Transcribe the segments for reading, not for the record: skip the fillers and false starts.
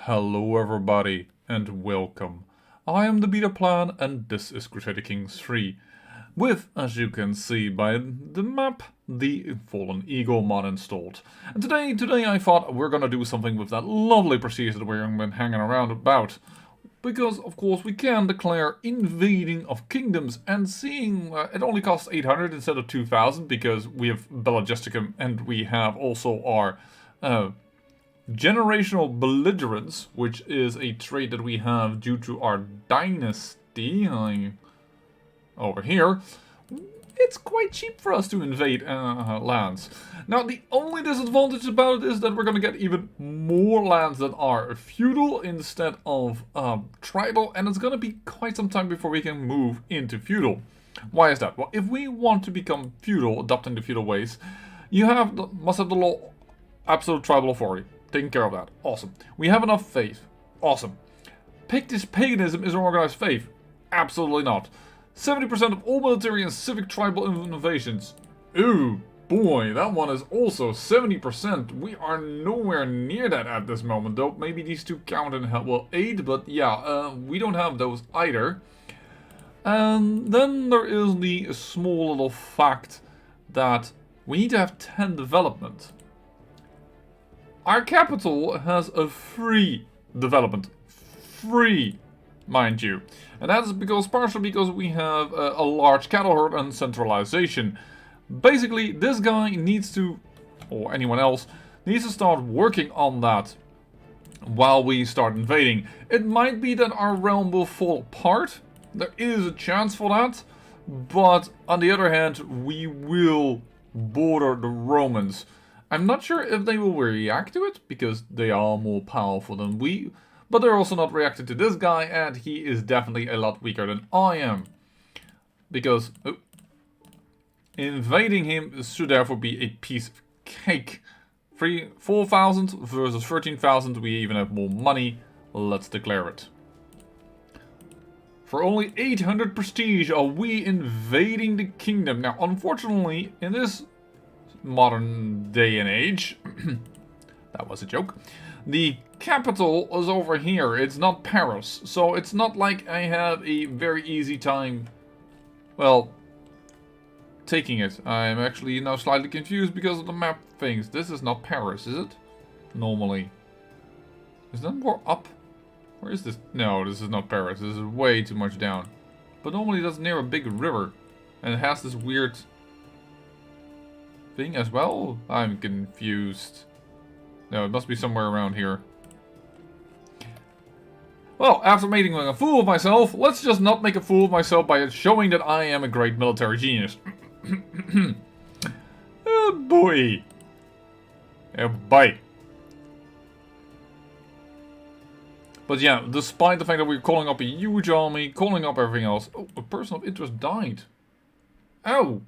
Hello everybody and welcome. I am the Beta Plan and this is Crusader Kings 3 with, as you can see by the map, the Fallen Eagle mod installed. And today I thought we're gonna do something with that lovely prestige that we've been hanging around about. Because of course we can declare invading of kingdoms, and seeing it only costs 800 instead of 2000 because we have Bella Justicum and we have also our generational belligerence, which is a trait that we have due to our dynasty. Over here, it's quite cheap for us to invade lands. Now, the only disadvantage about it is that we're going to get even more lands that are feudal instead of tribal, and it's going to be quite some time before we can move into feudal. Why is that? Well, if we want to become feudal, adopting the feudal ways, you must have the law absolute tribal authority. Taking care of that. Awesome. We have enough faith. Awesome. Pictish paganism is an organized faith. Absolutely not. 70% of all military and civic tribal innovations. Ooh, boy, that one is also 70%. We are nowhere near that at this moment, though. Maybe these two count and will aid, but yeah, we don't have those either. And then there is the small little fact that we need to have 10 development. Our capital has a free development. Free, mind you. And that is partially because we have a large cattle herd and centralization. Basically, this guy needs to, or anyone else, needs to start working on that while we start invading. It might be that our realm will fall apart. There is a chance for that. But on the other hand, we will border the Romans. I'm not sure if they will react to it, because they are more powerful than we, but they're also not reacting to this guy, and he is definitely a lot weaker than I am. Because invading him should therefore be a piece of cake. 4,000 versus 13,000, we even have more money. Let's declare it. For only 800 prestige are we invading the kingdom. Now, unfortunately, in this modern day and age, that was a joke, the capital is over here. It's not Paris, so it's not like I have a very easy time, well, taking it. I'm actually now slightly confused because of the map things. This is not Paris, is it? Normally. Is that more up? Where is this? No, this is not Paris. This is way too much down. But normally that's near a big river, and it has this weird thing as well? I'm confused. No, it must be somewhere around here. Well, after making a fool of myself, let's just not make a fool of myself by showing that I am a great military genius. Oh boy. Oh boy. But yeah, despite the fact that we're calling up a huge army, calling up everything else. Oh, a person of interest died. Ow.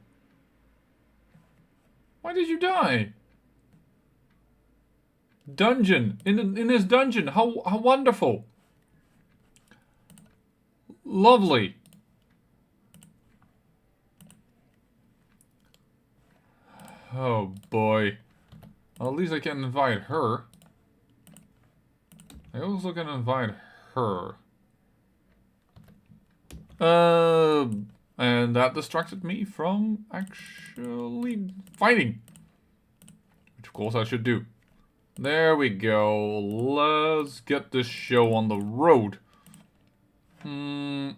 Why did you die? Dungeon. In his dungeon. How wonderful. Lovely. Oh boy. Well, at least I can invite her. I also can invite her. And that distracted me from actually fighting. Which of course I should do. There we go. Let's get this show on the road. Now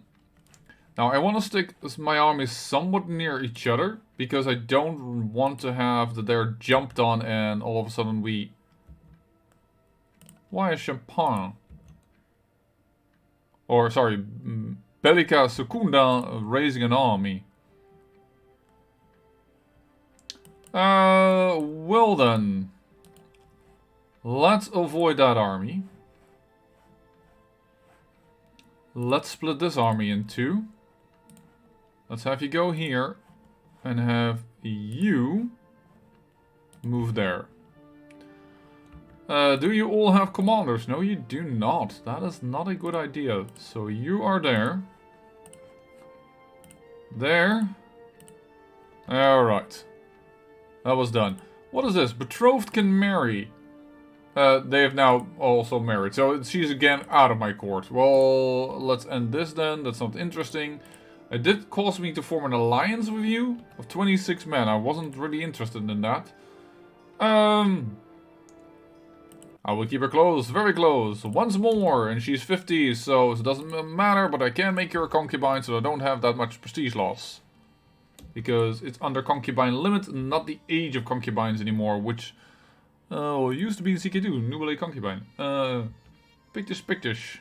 I want to stick my armies somewhat near each other, because I don't want to have that they're jumped on and all of a sudden we... Why is Champagne? Or sorry, Bellica Secunda raising an army. Well then. Let's avoid that army. Let's split this army in two. Let's have you go here and have you move there. Do you all have commanders? No, you do not. That is not a good idea. So you are there. There. Alright. That was done. What is this? Betrothed can marry. They have now also married, so she's again out of my court. Well, let's end this then. That's not interesting. It did cause me to form an alliance with you of 26 men. I wasn't really interested in that. I will keep her close, very close, once more, and she's 50, so it doesn't matter, but I can make her a concubine, so I don't have that much prestige loss. Because it's under concubine limit, not the age of concubines anymore, which used to be in CK2, Nubile concubine. Pictish.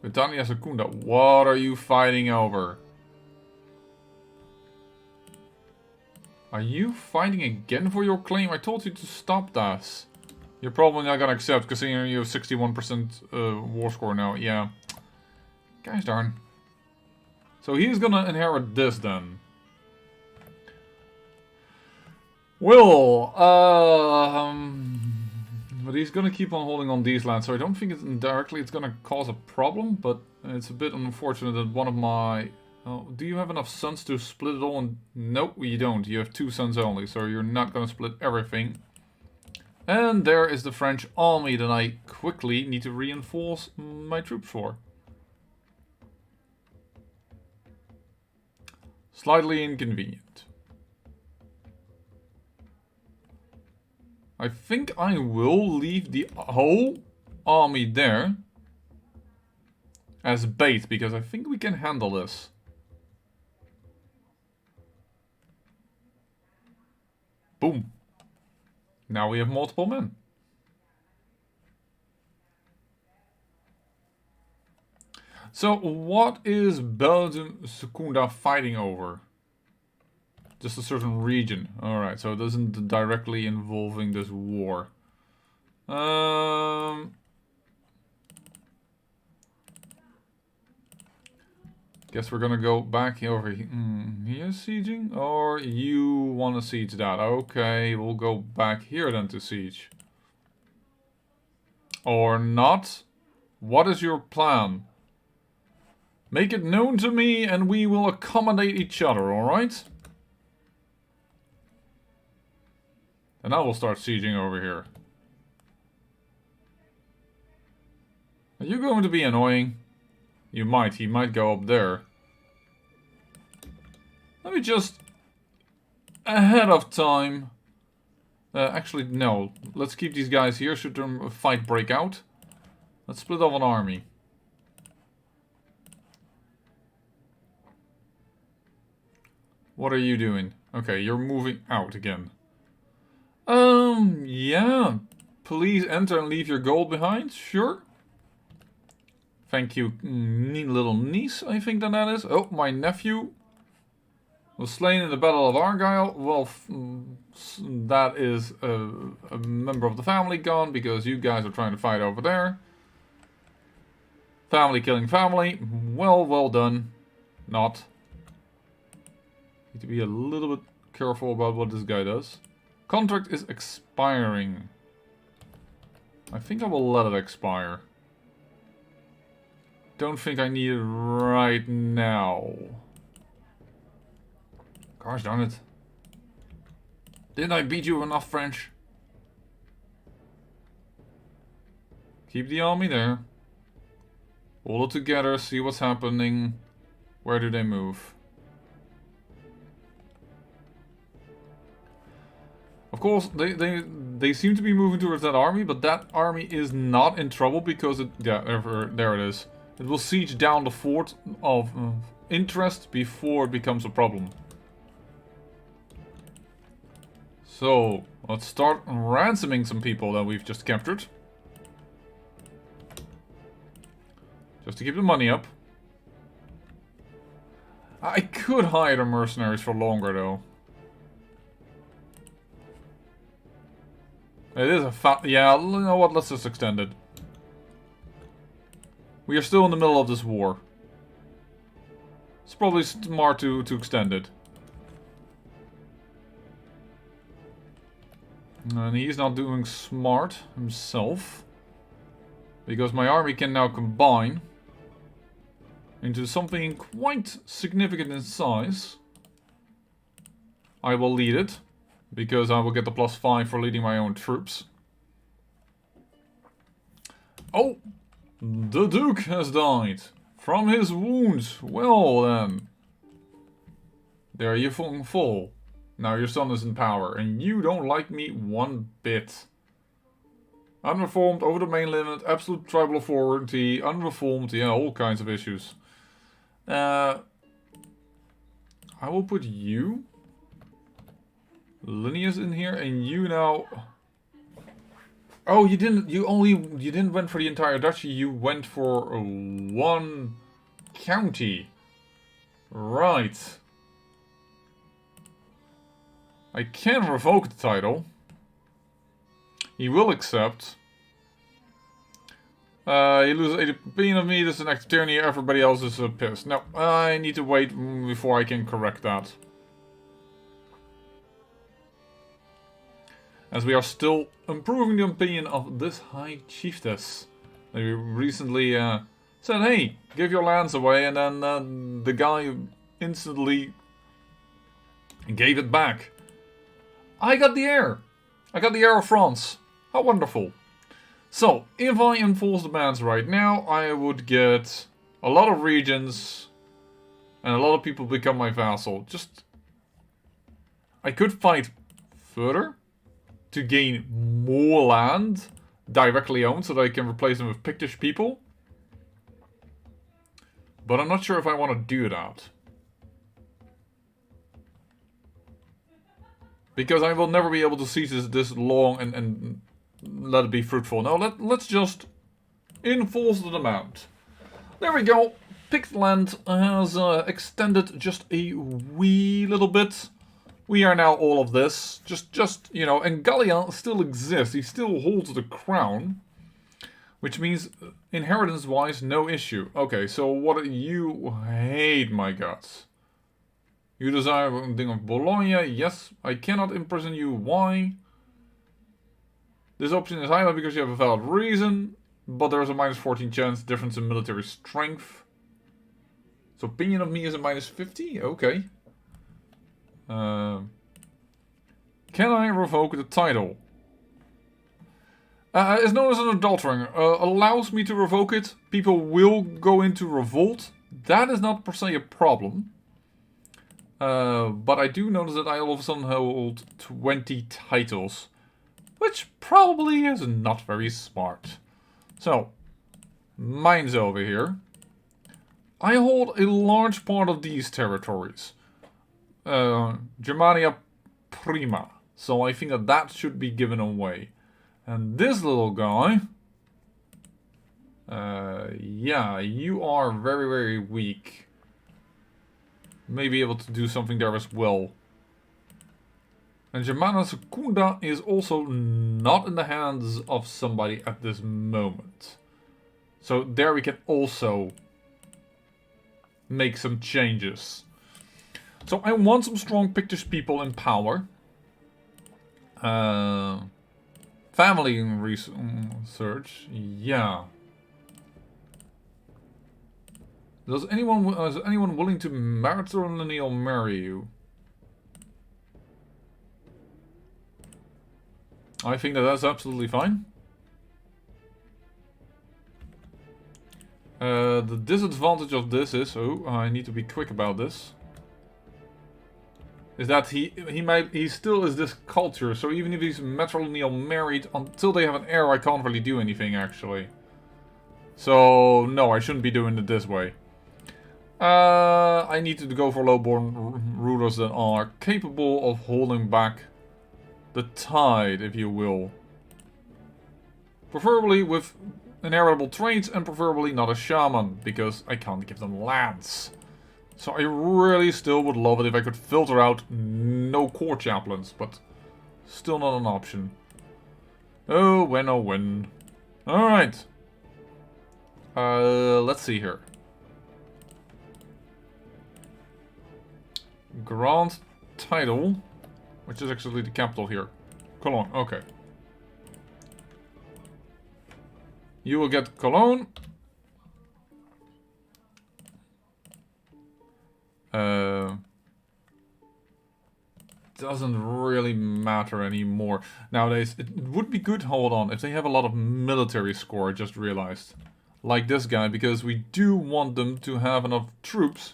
Britannia Secunda, what are you fighting over? Are you fighting again for your claim? I told you to stop that. You're probably not gonna accept, considering you have 61% war score now. Yeah. Guys darn. So he's gonna inherit this then. Will, but he's gonna keep on holding on these lands, so I don't think it's gonna cause a problem, but it's a bit unfortunate that one of my... Oh, do you have enough sons to split it all? Nope, you don't. You have 2 sons only, so you're not gonna split everything. And there is the French army that I quickly need to reinforce my troops for. Slightly inconvenient. I think I will leave the whole army there as bait, because I think we can handle this. Boom. Now we have multiple men. So what is Belgium Secunda fighting over? Just a certain region. Alright, so it isn't directly involving this war. Guess we're gonna go back over here. Here sieging? Or you want to siege that? Okay, we'll go back here then to siege. Or not? What is your plan? Make it known to me and we will accommodate each other, alright? And I will start sieging over here. Are you going to be annoying? You might. He might go up there. Let me just... ahead of time... actually, no. Let's keep these guys here should a fight break out. Let's split off an army. What are you doing? Okay, you're moving out again. Yeah. Please enter and leave your gold behind. Sure. Thank you, little niece, I think that is. Oh, my nephew was slain in the Battle of Argyle. Well, that is a member of the family gone because you guys are trying to fight over there. Family killing family. Well done. Not. Need to be a little bit careful about what this guy does. Contract is expiring. I think I will let it expire. Don't think I need it right now. Gosh darn it. Didn't I beat you enough, French? Keep the army there. Hold it together, see what's happening. Where do they move? Of course, they seem to be moving towards that army, but that army is not in trouble because it... Yeah, there it is. It will siege down the fort of interest before it becomes a problem. So, let's start ransoming some people that we've just captured. Just to keep the money up. I could hire the mercenaries for longer though. It is a yeah, you know what, let's just extend it. We are still in the middle of this war. It's probably smart to extend it. And he's not doing smart himself. Because my army can now combine into something quite significant in size. I will lead it. because I will get the +5 for leading my own troops. Oh! The Duke has died. From his wounds. Well then. There you fall. Now your son is in power, and you don't like me one bit. Unreformed, over the main limit, absolute tribal authority, unreformed, yeah, all kinds of issues. I will put you, Linnaeus, in here, and you now. Oh, you didn't. You didn't went for the entire duchy. You went for one county. Right. I can revoke the title. He will accept. He loses 80 opinion of me. This is an act of tyranny. Everybody else is pissed. No, I need to wait before I can correct that. As we are still improving the opinion of this high chiefess. They recently said, hey, give your lands away, and then the guy instantly gave it back. I got the heir. I got the heir of France. How wonderful. So, if I enforce the bans right now, I would get a lot of regions and a lot of people become my vassal. Just, I could fight further to gain more land directly owned so that I can replace them with Pictish people. But I'm not sure if I want to do that. Because I will never be able to see this long and let it be fruitful. No, let's just enforce the demand. There we go. Picked land has extended just a wee little bit. We are now all of this. Just you know, and Gallia still exists. He still holds the crown. Which means, inheritance-wise, no issue. Okay, so what do you hate, my guts? You desire a thing of Bologna. Yes, I cannot imprison you. Why? This option is highlighted because you have a valid reason, but there is a -14 chance difference in military strength. So opinion of me is a -50? Okay. Can I revoke the title? It's known as an adultering. Allows me to revoke it. People will go into revolt. That is not per se a problem. But I do notice that I all of a sudden hold 20 titles. Which probably is not very smart. So, mine's over here. I hold a large part of these territories. Germania Prima. So I think that should be given away. And this little guy... yeah, you are very, very weak. May be able to do something there as well. And Germana Secunda is also not in the hands of somebody at this moment. So there we can also make some changes. So I want some strong Pictish people in power. Family research, yeah. Is anyone willing to matrimonial marry you? I think that's absolutely fine. The disadvantage of this is, I need to be quick about this. Is that he still is this culture, so even if he's matrimonial married, until they have an heir, I can't really do anything actually. So no, I shouldn't be doing it this way. I need to go for lowborn rulers that are capable of holding back the tide, if you will. Preferably with inheritable traits and preferably not a shaman, because I can't give them lands. So I really still would love it if I could filter out no core chaplains, but still not an option. Oh, when, oh, when. Alright. Let's see here. Grant title, which is actually the capital here. Cologne, okay. You will get Cologne. doesn't really matter anymore. Nowadays, it would be good, hold on, if they have a lot of military score, I just realized. Like this guy, because we do want them to have enough troops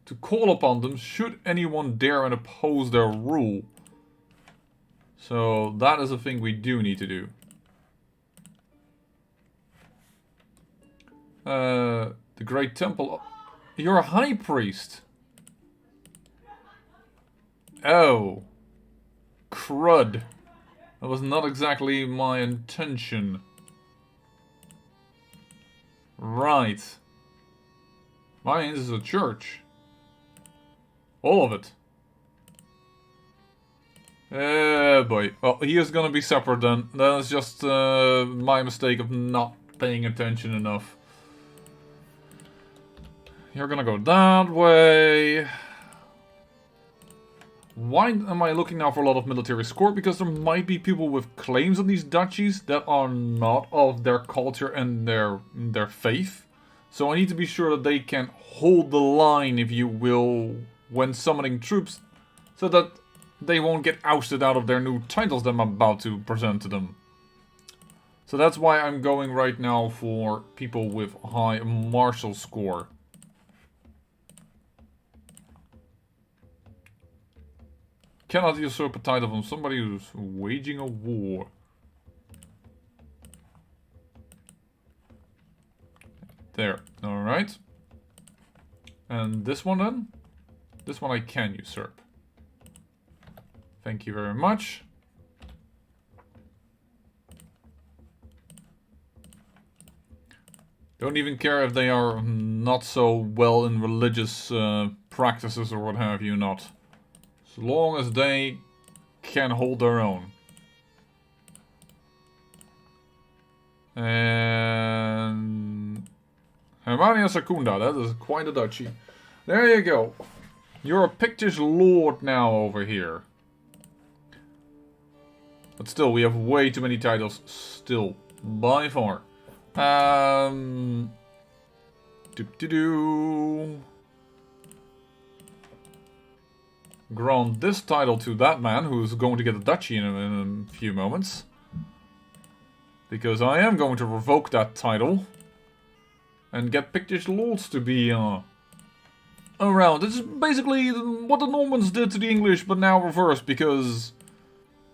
to call upon them should anyone dare and oppose their rule. So that is a thing we do need to do. The Great Temple. You're a high priest. Oh. Crud. That was not exactly my intention. Right. Mine is a church. All of it. Boy. Well, he is gonna be separate then. That's just my mistake of not paying attention enough. You're gonna go that way. Why am I looking now for a lot of military score? Because there might be people with claims on these duchies that are not of their culture and their faith. So I need to be sure that they can hold the line, if you will, when summoning troops, so that they won't get ousted out of their new titles that I'm about to present to them. So that's why I'm going right now for people with high martial score. Cannot usurp a title from somebody who's waging a war. There, alright. And this one then? This one I can usurp. Thank you very much. Don't even care if they are not so well in religious practices or what have you not. As long as they can hold their own. And Hermania Secunda, that is quite a duchy. There you go. You're a Pictish lord now over here. But still, we have way too many titles still, by far. Grant this title to that man who's going to get a duchy in a few moments. Because I am going to revoke that title. And get Pictish lords to be around. This is basically what the Normans did to the English, but now reversed. Because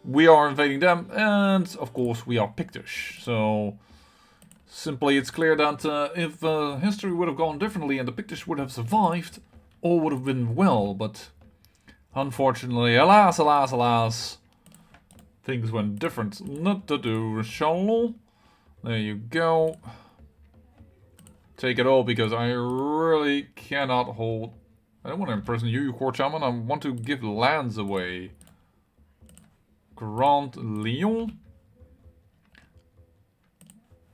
we are invading them. And of course we are Pictish. So simply it's clear that if history would have gone differently and the Pictish would have survived, all would have been well. But unfortunately, alas, alas, alas, things went different. Not to do, Charles. There you go. Take it all because I really cannot hold. I don't want to imprison you, court shaman. I want to give lands away. Grand Lyon.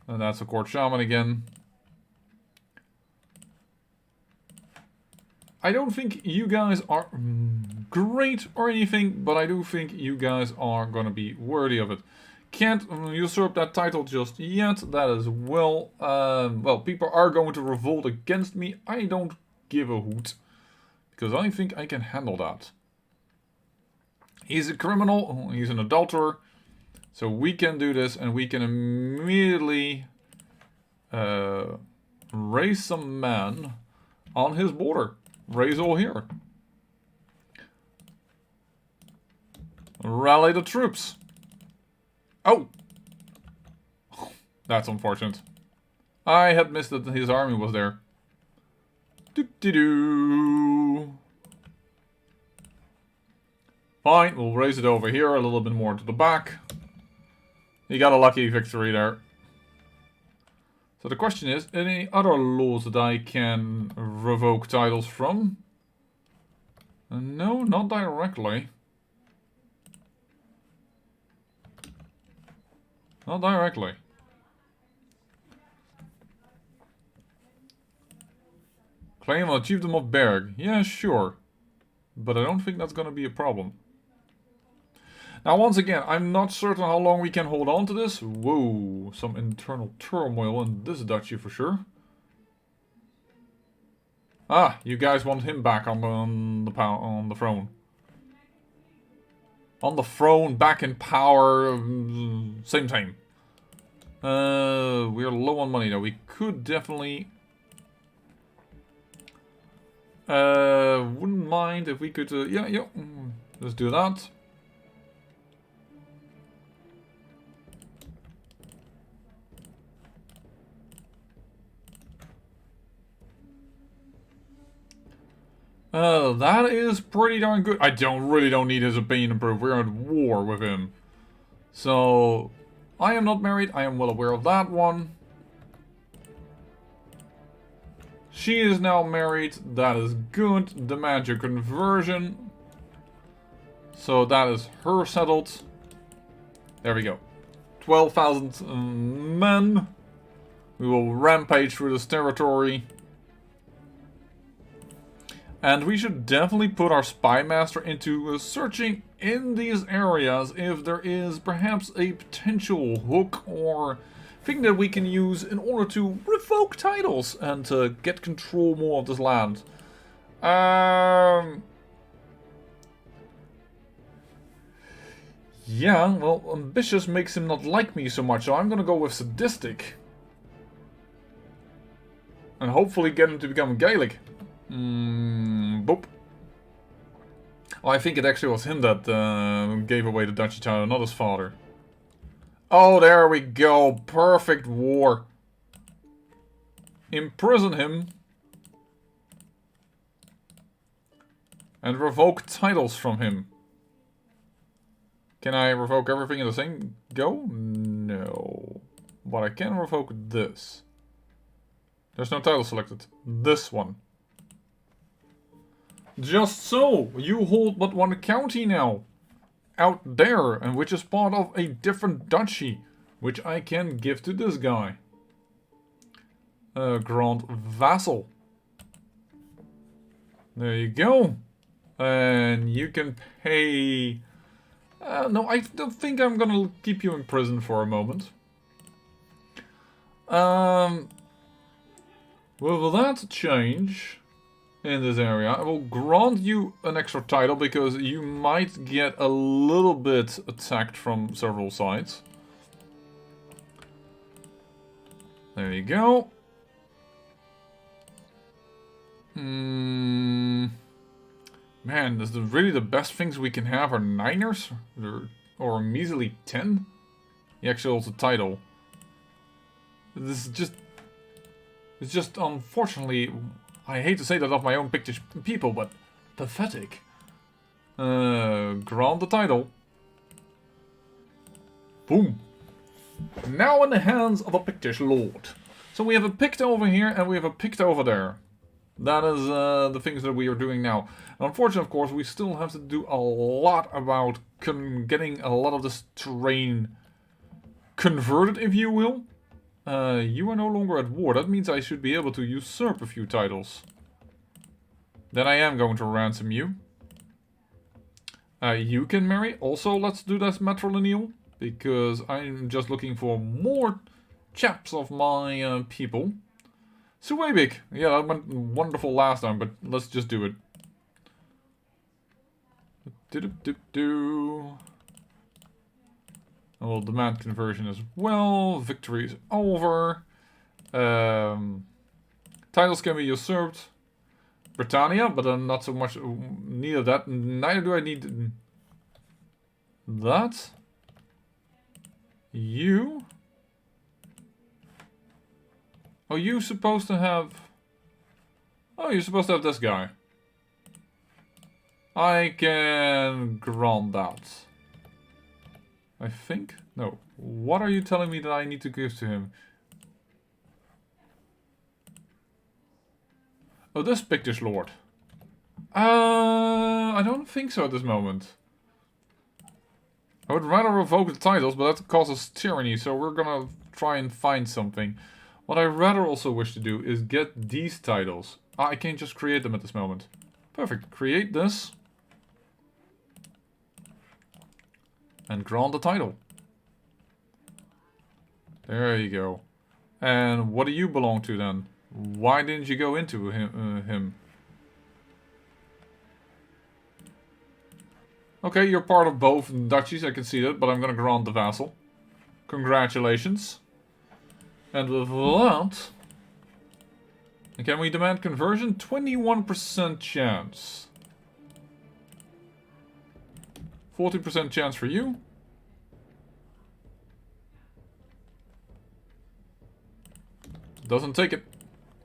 And that's a court shaman again. I don't think you guys are great or anything, but I do think you guys are going to be worthy of it. Can't usurp that title just yet, that is well. Well, people are going to revolt against me. I don't give a hoot, because I think I can handle that. He's a criminal, he's an adulterer, so we can do this, and we can immediately raise some men on his border. Raise all here. Rally the troops. Oh! That's unfortunate. I had missed that his army was there. Doo-doo-doo. Fine, we'll raise it over here a little bit more to the back. You got a lucky victory there. So the question is, any other laws that I can revoke titles from? No, not directly. Not directly. Claim on Chiefdom of Berg. Yeah, sure. But I don't think that's gonna be a problem. Now, once again, I'm not certain how long we can hold on to this. Whoa, some internal turmoil in this duchy for sure. Ah, you guys want him back on the throne. On the throne, back in power, same time. We're low on money though. We could definitely... wouldn't mind if we could... yeah, let's do that. That is pretty darn good. I really don't need his opinion improved. We're at war with him. So, I am not married. I am well aware of that one. She is now married. That is good. Demand your conversion. So that is her settled. There we go. 12,000 men. We will rampage through this territory. And we should definitely put our spy master into searching in these areas if there is perhaps a potential hook or thing that we can use in order to revoke titles and get control more of this land. Yeah, well, ambitious makes him not like me so much, so I'm gonna go with sadistic. And hopefully get him to become Gaelic. Boop. Oh, I think it actually was him that gave away the duchy title, not his father. Oh, there we go. Perfect war. Imprison him. And revoke titles from him. Can I revoke everything in the same go? No. But I can revoke this. There's no title selected. This one. Just so, you hold but one county now. Out there, and which is part of a different duchy. Which I can give to this guy. Grand Vassal. There you go. And you can pay... no, I don't think I'm gonna keep you in prison for a moment. Will that change in this area? I will grant you an extra title because you might get a little bit attacked from several sides. There you go. Man, is really the best things we can have are 9ers? Or a measly 10? The actual also title. This is just... It's just, unfortunately, I hate to say that of my own Pictish people, but pathetic. Grant the title. Boom. Now in the hands of a Pictish lord. So we have a Picto over here and we have a Picto over there. That is the things that we are doing now. Unfortunately, of course, we still have to do a lot about getting a lot of this terrain converted, if you will. You are no longer at war. That means I should be able to usurp a few titles. Then I am going to ransom you. You can marry. Also, let's do this matrilineal. Because I'm just looking for more chaps of my people. Suebik. Yeah, that went wonderful last time, but let's just do it. I will demand conversion as well. Victory is over. Titles can be usurped. Britannia, but I'm not so much need of that. Neither do I need that. You? Oh, you're supposed to have... Oh, you're supposed to have this guy. I can grant that. I think? No. What are you telling me that I need to give to him? Oh, this Pictish Lord. I don't think so at this moment. I would rather revoke the titles, but that causes tyranny, so we're gonna try and find something. What I rather also wish to do is get these titles. I can't just create them at this moment. Perfect. Create this. And grant the title. There you go. And what do you belong to then? Why didn't you go into him? Okay, you're part of both duchies, I can see that, but I'm gonna grant the vassal. Congratulations. And with that... Can we demand conversion? 21% chance. 40% chance for you. Doesn't take it.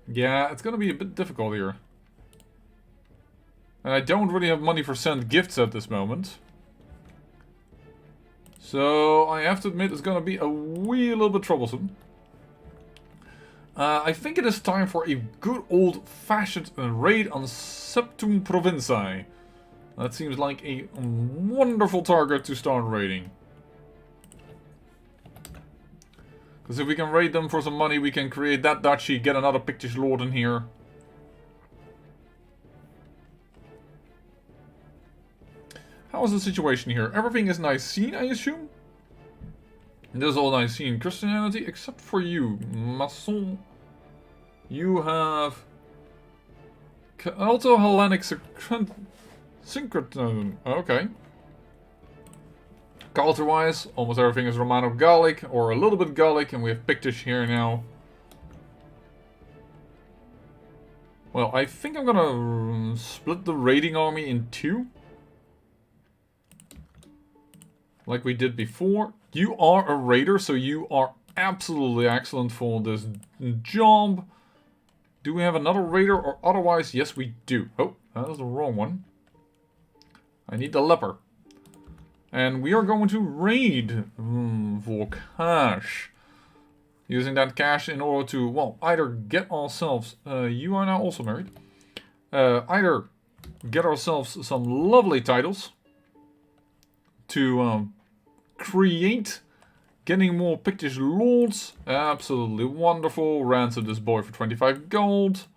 Yeah, it's gonna be a bit difficult here. And I don't really have money for send gifts at this moment. So I have to admit it's gonna be a wee little bit troublesome. I think it is time for a good old-fashioned raid on Septum Provinciae. That seems like a wonderful target to start raiding. Because if we can raid them for some money, we can create that duchy, get another Pictish lord in here. How is the situation here? Everything is Nicene, I assume? This is all Nicene Christianity, except for you, Mason. You have... also Hellenic syncretism. Okay. Culture-wise, almost everything is Romano-Gallic, or a little bit Gallic, and we have Pictish here now. Well, I think I'm gonna split the raiding army in two. Like we did before. You are a raider, so you are absolutely excellent for this job. Do we have another raider or otherwise? Yes, we do. Oh, that was the wrong one. I need the leper. And we are going to raid for cash. Using that cash in order to, well, either get ourselves... you are now also married. Either get ourselves some lovely titles. To create getting more Pictish lords. Absolutely wonderful. Ransom this boy for 25 gold.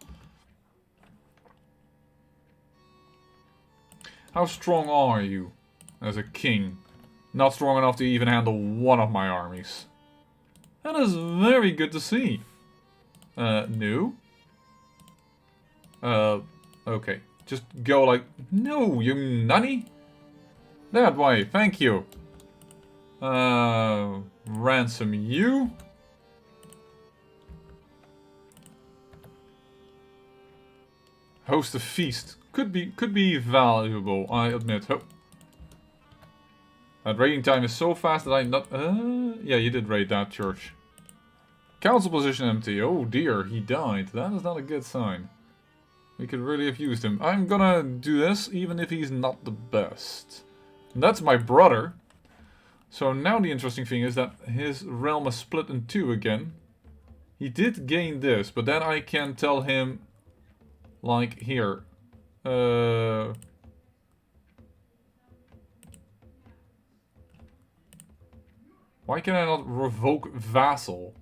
How strong are you as a king? Not strong enough to even handle one of my armies. That is very good to see. No. Okay. Just go like, no, you nunny. That way, thank you. Ransom you. Host a feast. Could be valuable, I admit. Oh. That raiding time is so fast that I'm not... yeah, you did raid that church. Council position empty. Oh dear, he died. That is not a good sign. We could really have used him. I'm gonna do this, even if he's not the best. And that's my brother. So now the interesting thing is that his realm is split in two again. He did gain this, but then I can tell him... Like, here. Why can I not revoke vassal?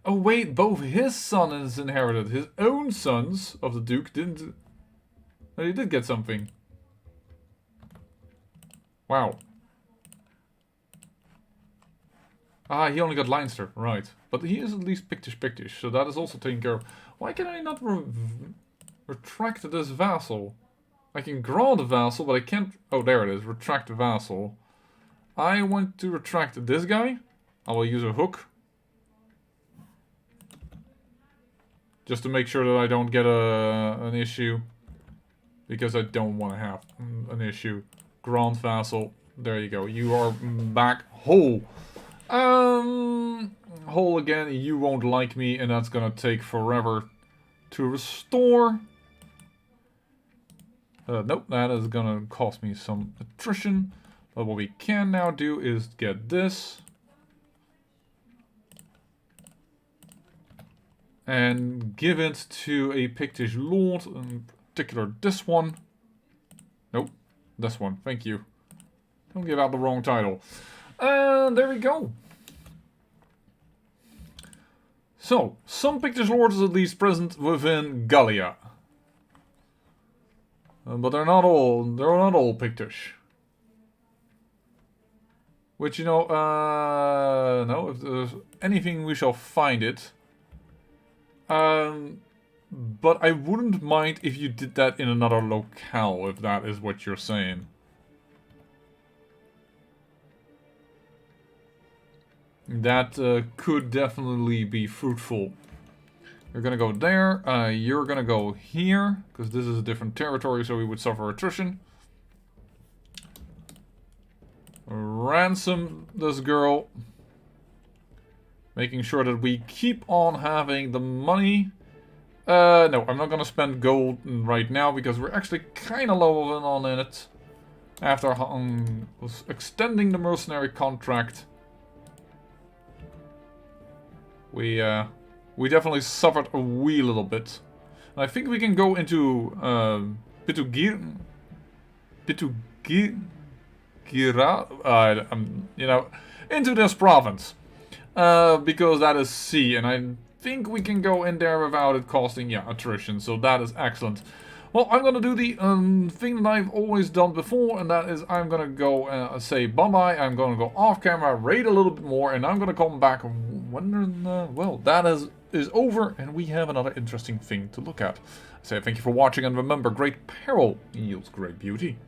Oh wait, both his sons inherited. His own sons of the Duke didn't... Oh, he did get something. Wow. Ah, he only got Leinster, right. But he is at least Pictish, so that is also taken care of. Why can I not retract this vassal? I can grant a vassal, but I can't... Oh, there it is. Retract vassal. I want to retract this guy. I will use a hook. Just to make sure that I don't get an issue. Because I don't want to have an issue. Grant vassal. There you go. You are back whole. Whole again. You won't like me, and that's gonna take forever to restore. Nope, that is gonna cost me some attrition. But what we can now do is get this. And give it to a Pictish lord, in particular this one. Nope, this one, thank you. Don't give out the wrong title. And there we go. So, some Pictish lords at least present within Gallia. But they're not all Pictish. Which, you know, no, if there's anything we shall find it. but I wouldn't mind if you did that in another locale, if that is what you're saying. That could definitely be fruitful. You're gonna go there, you're gonna go here, because this is a different territory, so we would suffer attrition. Ransom this girl. Making sure that we keep on having the money. No, I'm not gonna spend gold right now, because we're actually kinda low on it. After extending the mercenary contract. We definitely suffered a wee little bit. And I think we can go into Picto-Gira, you know, into this province. Because that is sea, and I think we can go in there without it costing, yeah, attrition. So that is excellent. Well, I'm gonna do the thing that I've always done before, and that is I'm gonna go say bye-bye. I'm gonna go off camera, raid a little bit more, and I'm gonna come back when, well, that is over, and we have another interesting thing to look at. I say thank you for watching, and remember, great peril yields great beauty.